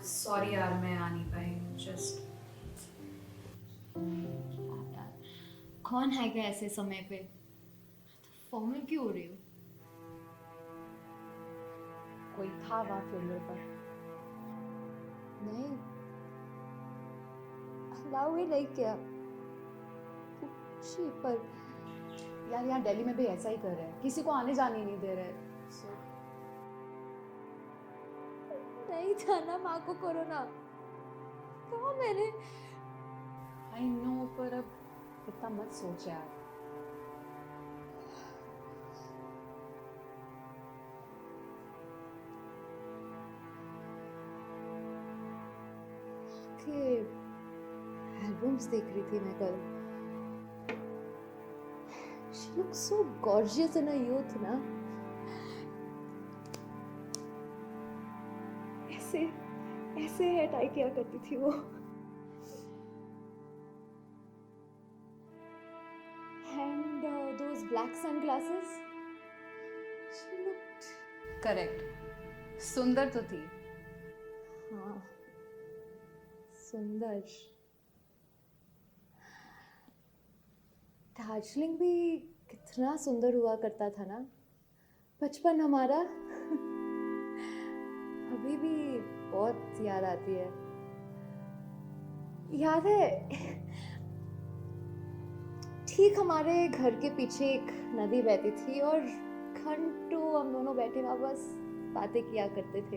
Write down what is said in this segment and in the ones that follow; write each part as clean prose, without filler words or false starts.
Sorry यार, मैं आ नहीं पाई जस्ट। यार, कौन है क्या ऐसे समय पे? फॉर्मल क्यों हो रही हो? कोई था वहां फ्यूनरल पर? नहीं, अलाउ ही नहीं किया। पूछी पर यार यहाँ दिल्ली में भी ऐसा ही कर रहे हैं, किसी को आने जाने ही नहीं दे रहे। So, नहीं जाना माँ को कोरोना। कहा मैंने। आई नो, पर अब इतना मत सोच यार। के एल्बम्स देख रही थी मैं कल। She looks so gorgeous in her youth ना। ऐसे ऐसे हेयर टाई किया करती थी वो। And those black sunglasses. She looked. Correct, सुंदर तो थी। हाँ, सुंदर। दार्जिलिंग भी कितना सुंदर हुआ करता था ना, बचपन हमारा। अभी भी बहुत याद आती है। याद है, ठीक हमारे घर के पीछे एक नदी बहती थी और घंटों हम दोनों बैठे वहां बस बातें किया करते थे।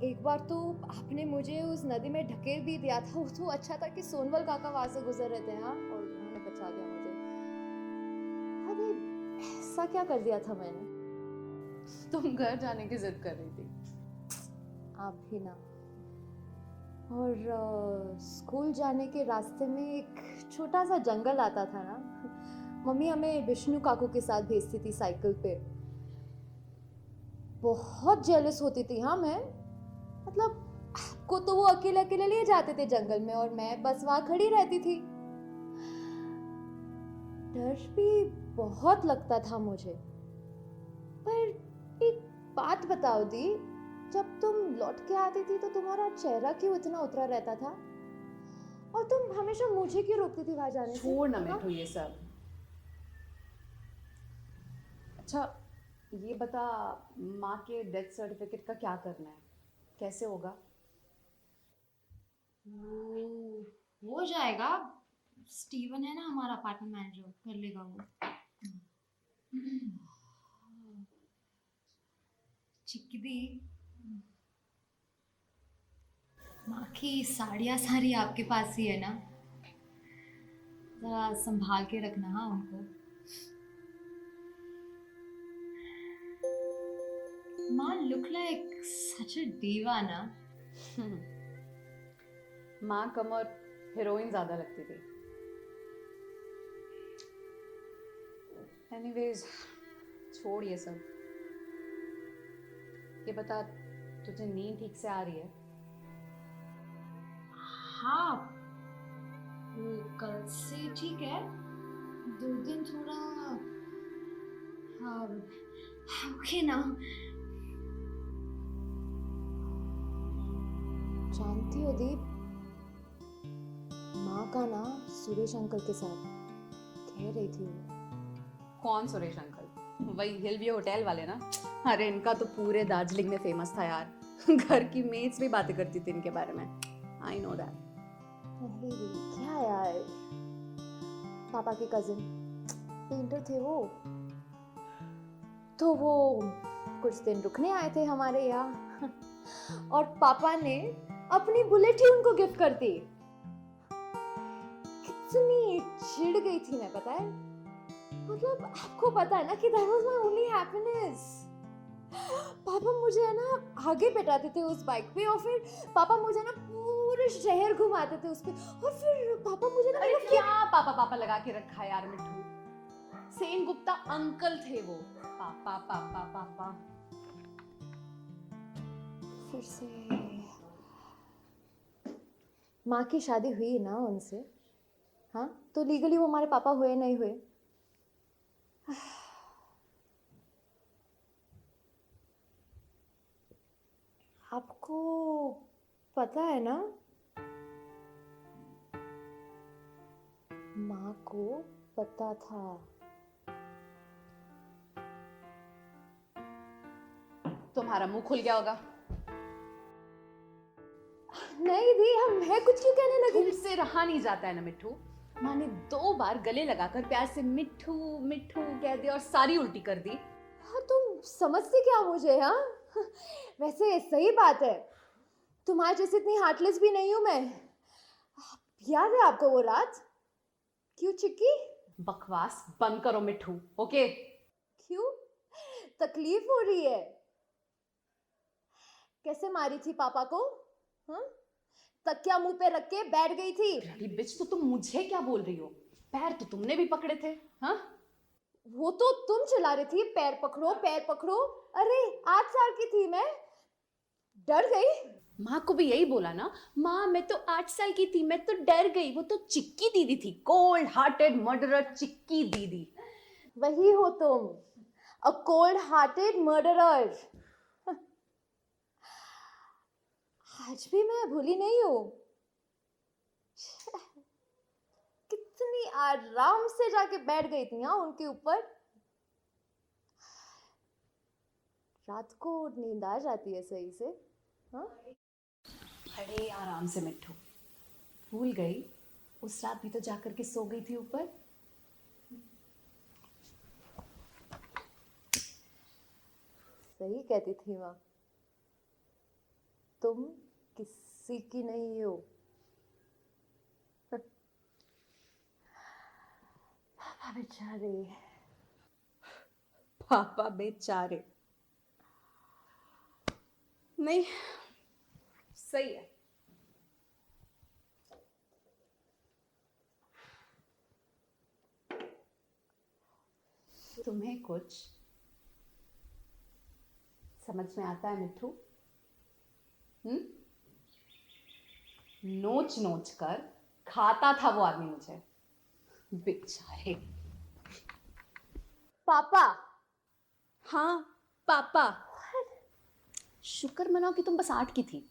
एक बार तो आपने मुझे उस नदी में ढकेल भी दिया था। वो तो अच्छा था कि सोनवल काका वहां से गुजर रहे थे, हाँ, और उन्होंने बचा दिया मुझे। अरे ऐसा क्या कर दिया था मैंने? तुम घर जाने की जिद कर रही थी। आप भी ना। और स्कूल जाने के रास्ते में एक छोटा सा जंगल आता था ना। मम्मी हमें विष्णु काकू के साथ भेजती थी साइकिल पे। बहुत जेलस होती थी हाँ मैं। मतलब आपको तो वो अकेले अकेले ले जाते थे जंगल में और मैं बस वहां खड़ी रहती थी। डर भी बहुत लगता था मुझे। पर एक बात बताओ दी, जब तुम लौट के आती थी तो तुम्हारा चेहरा क्यों इतना उतरा रहता था? और तुम हमेशा मुझे क्यों रोकती थी वहां जाने से? छोड़ ना हाँ? मिठू ये सब। अच्छा, ये बता, माँ के डेथ सर्टिफिकेट का क्या करना है, कैसे होगा? हो जाएगा। स्टीवन है ना हमारा अपार्टमेंट मैनेजर, कर लेगा वो। चिकदी, माँ की साड़ियाँ सारी आपके पास ही है ना? जरा संभाल के रखना हाँ उनको। माँ लुक लाइक सच अ डीवा ना। माँ कम और हीरोइन ज्यादा लगती थी। एनीवेज, छोड़ ये सब। ये बता, तुझे नींद ठीक से आ रही है? हाँ, कल से ठीक है। 2 दिन थोड़ा हाँ ओके ना। जानती हो दीप, माँ का ना सुरेश अंकल के साथ कह रही थी वो। कौन सुरेश अंकल? वही हिल व्यू होटल वाले ना? अरे इनका तो पूरे दार्जिलिंग में फेमस था यार। घर की मेट्स भी बातें करती थी इनके बारे में। I know that. अरे क्या यार, पापा के कजिन पेंटर थे वो। तो वो कुछ दिन रुकने आए थे हमारे यहाँ। और पापा ने अपनी बुलेट ही उनको गिफ्ट कर दी। कितनी चिढ़ गई थी मैं, पता है? मतलब आपको पता है ना कि that was my only happiness। पापा मुझे है ना आगे बैठाते थे उस बाइक पे और फिर पापा मुझे ना पूरे शहर घुमाते थे उस पे। और फिर पापा मुझे ना अरे क्या पापा पापा लगा के रखा है यार मिठू। सेन गुप्ता अंकल थे वो। पापा पापा पापा। फिर से माँ की शादी हुई ना उनसे, हाँ, तो लीगली वो हमारे पापा हुए नहीं हुए? आपको पता है ना, माँ को पता था। तुम्हारा मुंह खुल गया होगा। नहीं दी, हम मैं कुछ क्यों कहने लगी? तुमसे रहा नहीं जाता है ना मिट्ठू। माँ ने 2 बार गले लगाकर प्यार से मिट्ठू मिट्ठू कह दिया और सारी उल्टी कर दी। हाँ, तुम समझती क्या मुझे? हाँ वैसे सही बात है, तुम्हारे जैसे इतनी हार्टलेस भी नहीं हूं मैं। याद है आपको वो रात? क्यों चिक्की? बकवास बंद करो मिट्ठू, ओके? क्यों तकलीफ हो रही है? कैसे मारी थी पापा को? हाँ, तकिया मुंह पे रख के बैठ गई थी। अरे बिच, तो तुम मुझे क्या बोल रही हो? पैर तो तुमने भी पकड़े थे। हाँ, वो तो तुम चला रही थी, पैर पकड़ो पैर पकड़ो। अरे 8 साल की थी मैं, डर गई। माँ को भी यही बोला ना। माँ मैं तो 8 साल की थी, मैं तो डर गई। वो तो चिक्की दीदी थी, कोल्ड हार्टेड मर्डरर चिक्की दीदी। वही हो तुम, अ कोल्ड हार्टेड मर्डरर। आज भी मैं भूली नहीं हूं। कितनी आराम से जाके बैठ गई थी हाँ उनके ऊपर। रात को नींद आ जाती है सही से। हाँ, बड़े आराम से मिट्ठू। भूल गई उस रात भी तो जाकर के सो गई थी ऊपर। सही कहती थी माँ, तुम किसी की नहीं हो। पापा बेचारे। पापा बेचारे। नहीं, सही है। तुम्हें कुछ समझ में आता है मिट्ठू? नोच नोच कर खाता था वो आदमी मुझे, बेचारे। पापा? हाँ, पापा। शुक्र मनाओ कि तुम बस 8 की थी।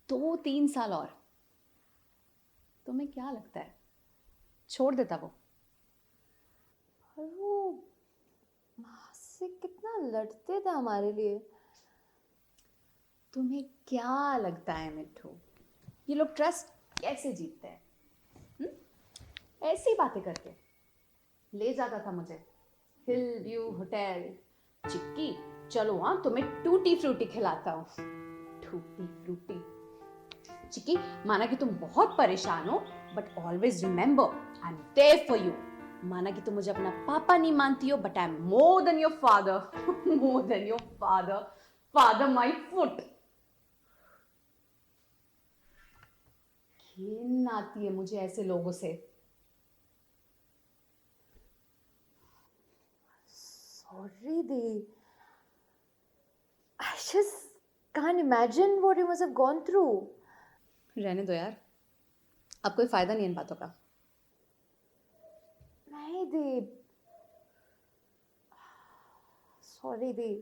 2-3 साल और। तुम्हें क्या लगता है छोड़ देता वो? और वो माँ से कितना लड़ते थे हमारे लिए। तुम्हें क्या लगता है मिट्ठू, ये लोग ट्रस्ट कैसे जीतते हैं? ऐसी बातें करके ले जाता था मुझे हिल व्यू होटल। चिक्की चलो हाँ, तुम्हें टूटी फ्रूटी खिलाता हूँ। Tutti frutti. चिक्की, माना कि तुम बहुत परेशान हो, but always remember I am there for you. माना कि तुम मुझे अपना पापा नहीं मानती हो, but I am more than your father. More than your father. Father my foot. घिन आती है मुझे ऐसे लोगों से। Sorry, Dee. I just can't imagine what you must have gone through. रहने दो यार, अब कोई फायदा नहीं है इन बातों का। नहीं दी, सॉरी दी।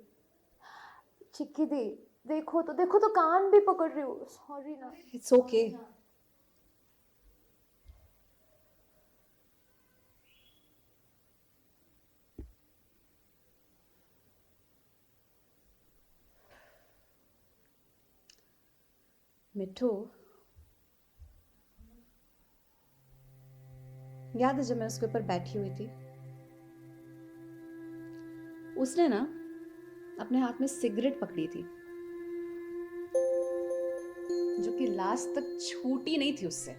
चिक्की दी, देखो तो कान भी पकड़ रही हूँ। सॉरी ना। It's okay. मिट्ठू, याद है जब मैं उसके ऊपर बैठी हुई थी, उसने ना अपने हाथ में सिगरेट पकड़ी थी, जो कि लास्ट तक छूटी नहीं थी उससे।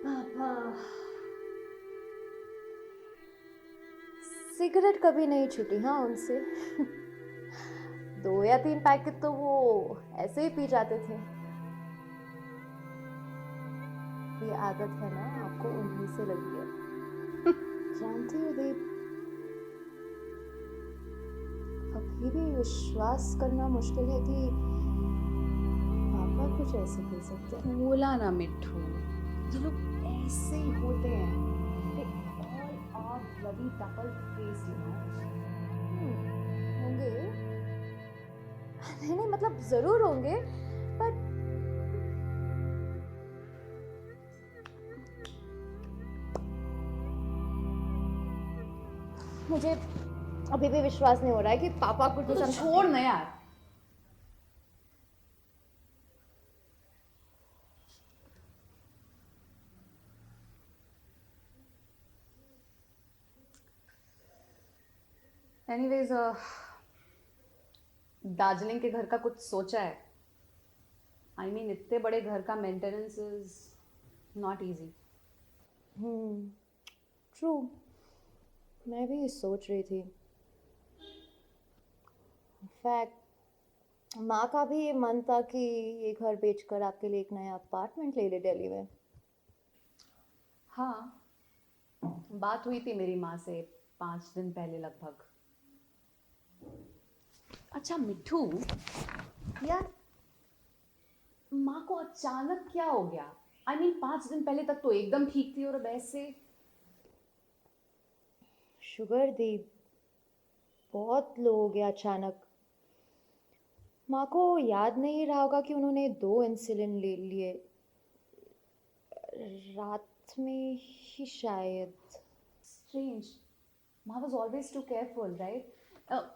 पापा, सिगरेट कभी नहीं छूटी हाँ उनसे। 2 या 3 पैकेट तो वो ऐसे ही पी जाते थे। ये आदत है ना, आपको उन्हीं से लगी है। जानती हो दीप, अभी भी विश्वास करना मुश्किल है कि पापा कुछ ऐसे कर सकते हैं। बोला ना मिट्ठू, ये लोग ऐसे ही होते हैं। They all are bloody double faced, you know. होंगे नहीं नहीं मतलब जरूर होंगे पर मुझे अभी भी विश्वास नहीं हो रहा है कि पापा को तो छोड़ ना यार. Anyways, दार्जिलिंग के घर का कुछ सोचा है? I mean, इतने बड़े घर का maintenance is not easy. True मैं भी सोच रही थी इनफैक्ट माँ का भी ये मन था कि ये घर बेचकर आपके लिए एक नया अपार्टमेंट ले ले दिल्ली में. हाँ, बात हुई थी मेरी माँ से 5 दिन पहले लगभग. अच्छा मिठू, यार माँ को अचानक क्या हो गया? I mean, 5 दिन पहले तक तो एकदम ठीक थी और अब ऐसे. शुगर दी बहुत लो हो गया अचानक. माँ को याद नहीं रहा होगा कि उन्होंने 2 इंसुलिन ले लिए रात में ही शायद. Strange. माँ was always too careful, right?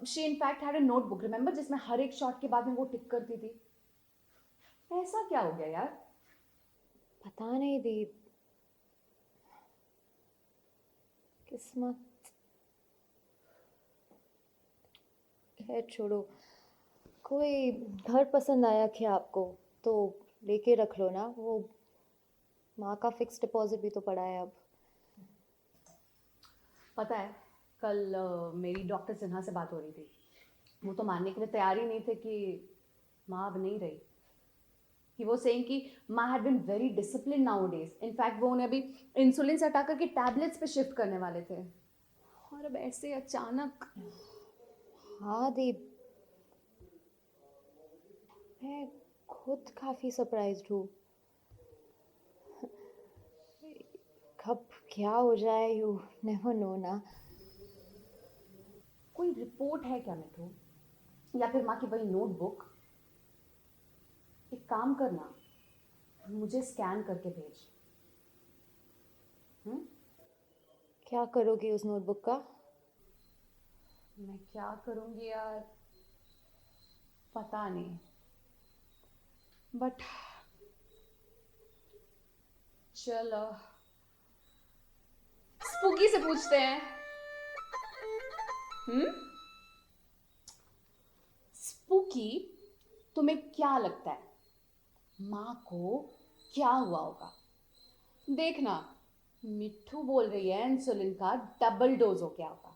She in fact had a notebook, remember, जिसमें हर एक शॉट के बाद में वो टिक करती थी. ऐसा क्या हो गया यार? पता नहीं दी किस्मत. खैर छोड़ो. कोई घर पसंद आया क्या आपको तो लेके रख लो ना. वो माँ का फिक्स डिपॉजिट भी तो पड़ा है अब. पता है, कल मेरी डॉक्टर सिन्हा से बात हो रही थी. वो तो मानने के लिए तैयार ही नहीं थे कि माँ अब नहीं रही. He was saying कि माँ had been very disciplined nowadays. In fact, वो उन्हें अभी इंसुलिन से हटा करके टैबलेट्स पे शिफ्ट करने वाले थे. और अब ऐसे अचानक. हाँ दीप मैं खुद काफ़ी सरप्राइज्ड हूँ. कब क्या हो जाए यू नेवर नो ना. कोई रिपोर्ट है क्या मिठू? या फिर माँ की वही नोटबुक? एक काम करना, मुझे स्कैन करके भेज. क्या करोगी उस नोटबुक का? मैं क्या करूँगी यार, पता नहीं. बट चलो स्पूकी से पूछते हैं. स्पूकी, तुम्हें क्या लगता है माँ को क्या हुआ होगा? देखना, मिठू बोल रही है इंसुलिन का डबल डोज हो गया होगा.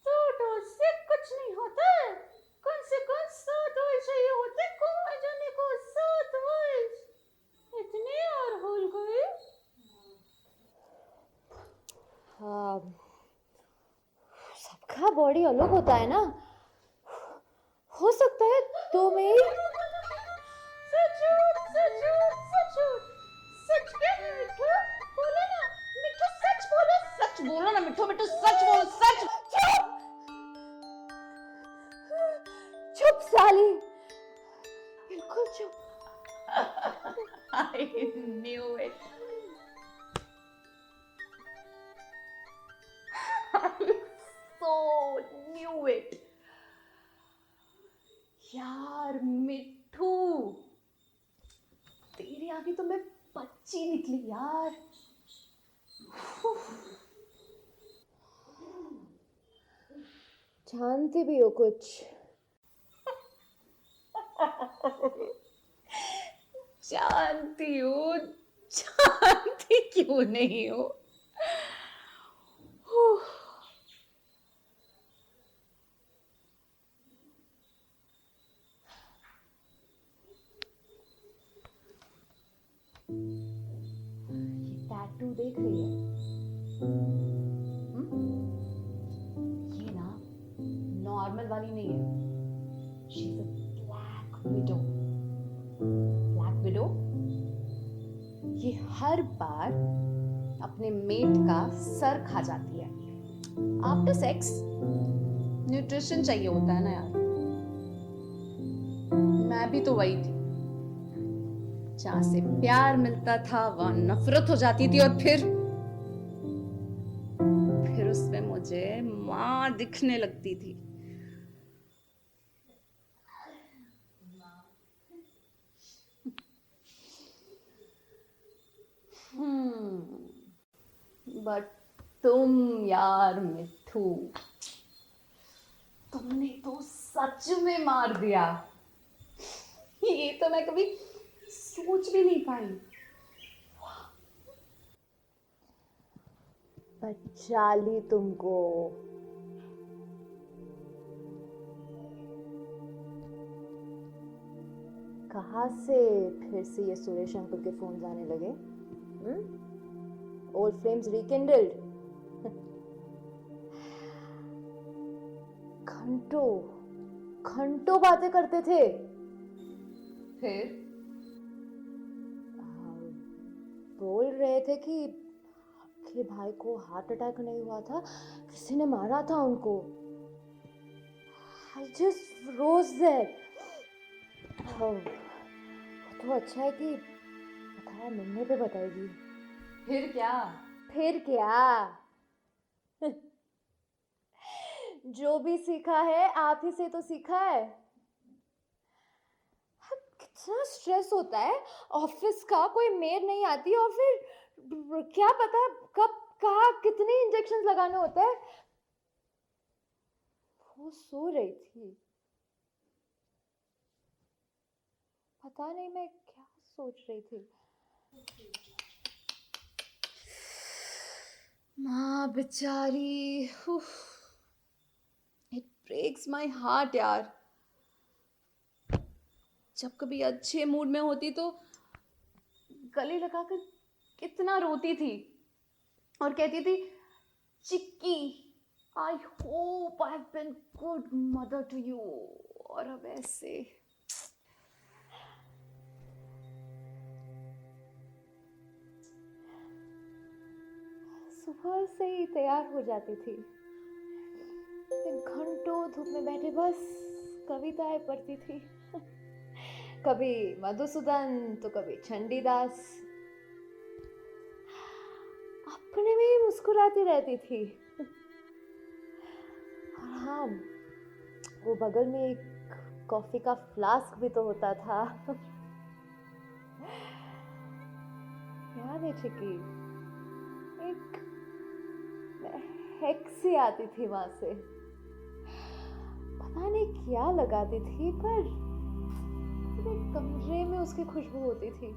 तो डोज से कुछ नहीं होता. कौन से 7 वर्ष चाहिए होते कुआं जाने को. 7 वर्ष इतने और भूल गए. हाँ सबका बॉडी अलग होता है ना. हो सकता है तो मैं सच क्या है मिठू? बोलो ना मिठू, सच बोलो. सच बोलो ना मिठू. मिठू सच बोलो. सच. चुप साली बिल्कुल चुप. I knew it. I so knew it. यार मिठू, तेरे आगे तो मैं बच्ची निकली यार. जानती भी हो कुछ? जानती हूँ. जानती क्यों नहीं हो? ये टैटू देख रही है? ये ना नॉर्मल वाली नहीं है. She is a black window. Black window ये हर बार अपने मेट का सर खा जाती है। आफ्टर सेक्स न्यूट्रिशन चाहिए होता है ना यार। मैं भी तो वही थी, जहां से प्यार मिलता था वहां नफरत हो जाती थी, और फिर उसमें मुझे माँ दिखने लगती थी। बट तुम यार मिठू, तुमने तो सच में मार दिया। ये तो मैं कभी सोच भी नहीं पाई। बचा ली तुमको। कहाँ से फिर से ये सुरेश अंकल के फोन आने लगे? Old flames rekindled. घंटों घंटों बातें करते थे। फिर बोल रहे थे कि आपके भाई को हार्ट अटैक नहीं हुआ था, किसी ने मारा था उनको। I just froze there. तो अच्छा है कि बताया मिलने पे बताएगी। फिर क्या? फिर क्या? जो भी सीखा है आप ही से तो सीखा है। कितना स्ट्रेस होता है ऑफिस का, कोई मेड नहीं आती और फिर क्या पता कब कहाँ कितने इंजेक्शन लगाने होते हैं। वो सो रही थी, पता नहीं मैं क्या सोच रही थी। माँ बेचारी, इट ब्रेक्स माय हार्ट यार। जब कभी अच्छे मूड में होती तो गले लगाकर कितना रोती थी और कहती थी, Chikki I hope I have been good mother to you. और अब ऐसे। सुबह से ही तैयार हो जाती थी, घंटों धूप में बैठे बस कविताएं पढ़ती थी। कभी मधुसूदन तो कभी चंडीदास, अपने में ही मुस्कुराती रहती थी। और हाँ, वो बगल में एक कॉफी का फ्लास्क भी तो होता था। याद है चिकी, एक हेक्सी आती थी वहां से, पता नहीं क्या लगाती थी, पर पूरे कमरे में उसकी खुशबू होती थी।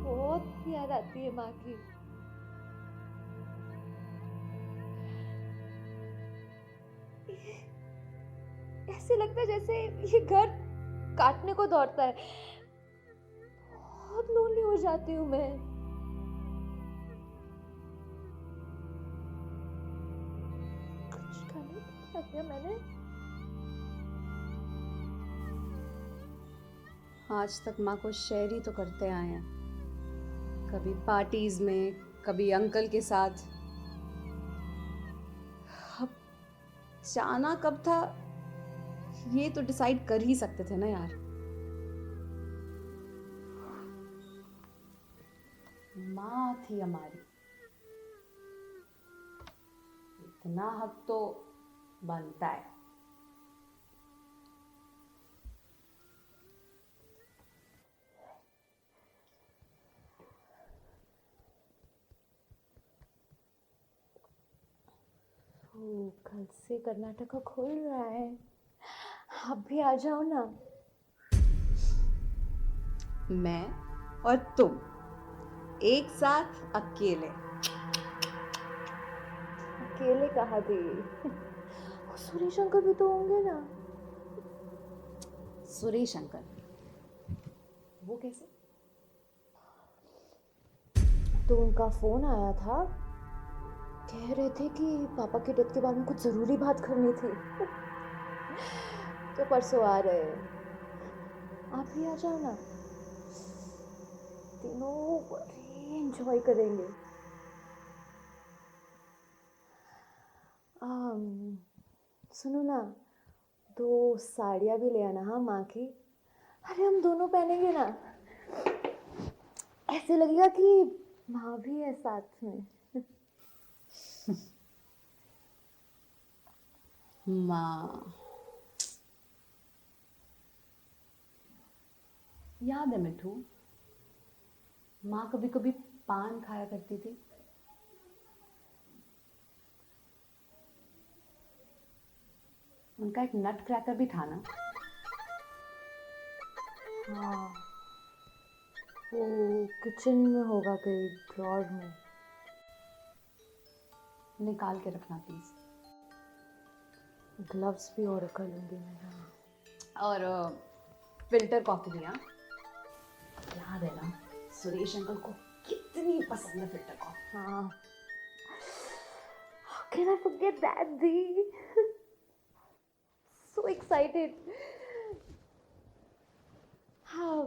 बहुत याद आती है माँ की। ऐसे लगता है जैसे ये घर काटने को दौड़ता है। बहुत लोनली हो जाती हूँ मैं। कुछ गलत क्या किया मैंने? आज तक माँ को शेयर ही तो करते आए हैं, कभी पार्टीज में, कभी अंकल के साथ। अब जाना कब था ये तो डिसाइड कर ही सकते थे ना यार। माँ थी हमारी, इतना हक तो बनता है। कल से कर्नाटका खुल रहा है, आप भी आ जाओ ना। मैं और तुम एक साथ अकेले। अकेले कहाँ थी? सुरेश अंकल भी तो होंगे ना। सुरेश अंकल? वो कैसे? तो उनका फोन आया था, कह रहे थे कि पापा के डेथ के बारे में कुछ जरूरी बात करनी थी। तो परसों आ रहे हैं, आप भी आ जाओ ना। तीनों बड़े एंजॉय करेंगे। सुनो ना, 2 साड़ियाँ भी ले आना हाँ माँ की। अरे हम दोनों पहनेंगे ना, ऐसे लगेगा कि माँ भी है साथ में। माँ, याद है मिठू, माँ कभी कभी पान खाया करती थी। उनका एक नट क्रैकर भी था ना? हाँ, वो किचन में होगा कहीं ड्रॉर में। निकाल के रखना प्लीज। ग्लव्स भी ऑर्डर कर लूँगी मैं। हाँ। और फिल्टर कॉफी भी। हाँ, याद है ना सुरेश अंकल को कितनी पसंद है फिल्टर कॉफी। हाँ, how can I forget that the? So excited. हाँ,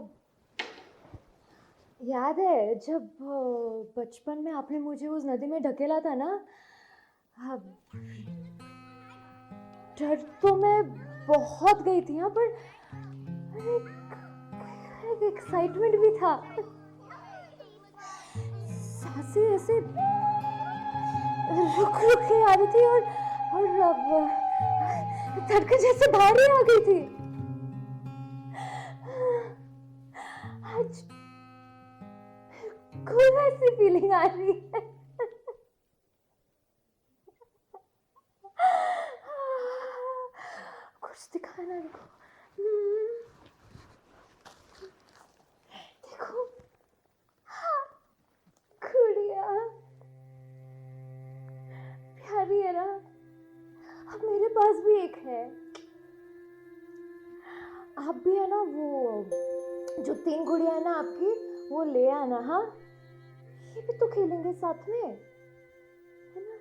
याद है जब बचपन में आपने मुझे उस नदी में ढकेला था ना। हाँ, डर तो मैं बहुत गई थी हाँ, पर एक एक्साइटमेंट भी था। सांसें ऐसे रुक रुक के आ रही थी और अब धड़कन जैसे भारी आ गई थी। आज कोई वैसी फीलिंग आ रही है। कुछ दिखाना इनको। देखो, गुड़िया प्यारी है ना। अब मेरे पास भी एक है। आप भी है ना, वो जो 3 गुड़िया है ना आपकी, वो ले आना। हाँ, ये भी तो खेलेंगे साथ में, है ना?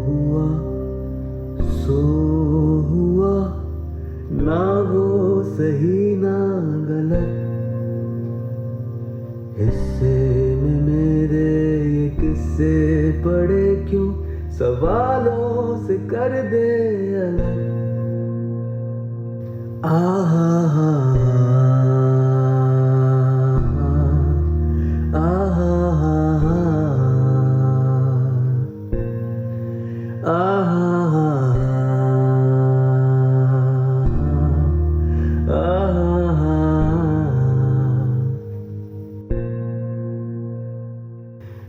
हुआ सो हुआ, ना वो सही ना गलत, हिस्से में मेरे ये किस्से पड़े क्यों, सवालों से कर दे अलग। आहा हा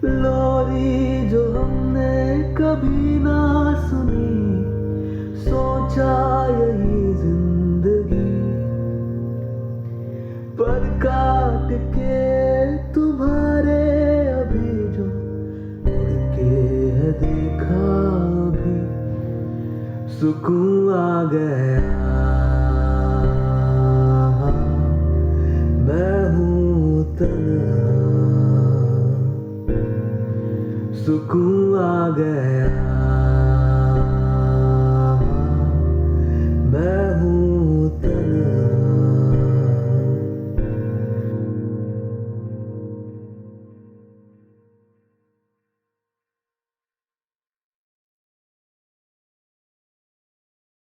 लोरी जो हमने कभी ना सुनी, सोचा यही जिंदगी, पर काट के तुम्हारे अभी जो उड़ के है देखा भी, सुकून आ गया। मैं हूँ तन्हा, सुकून आ गया।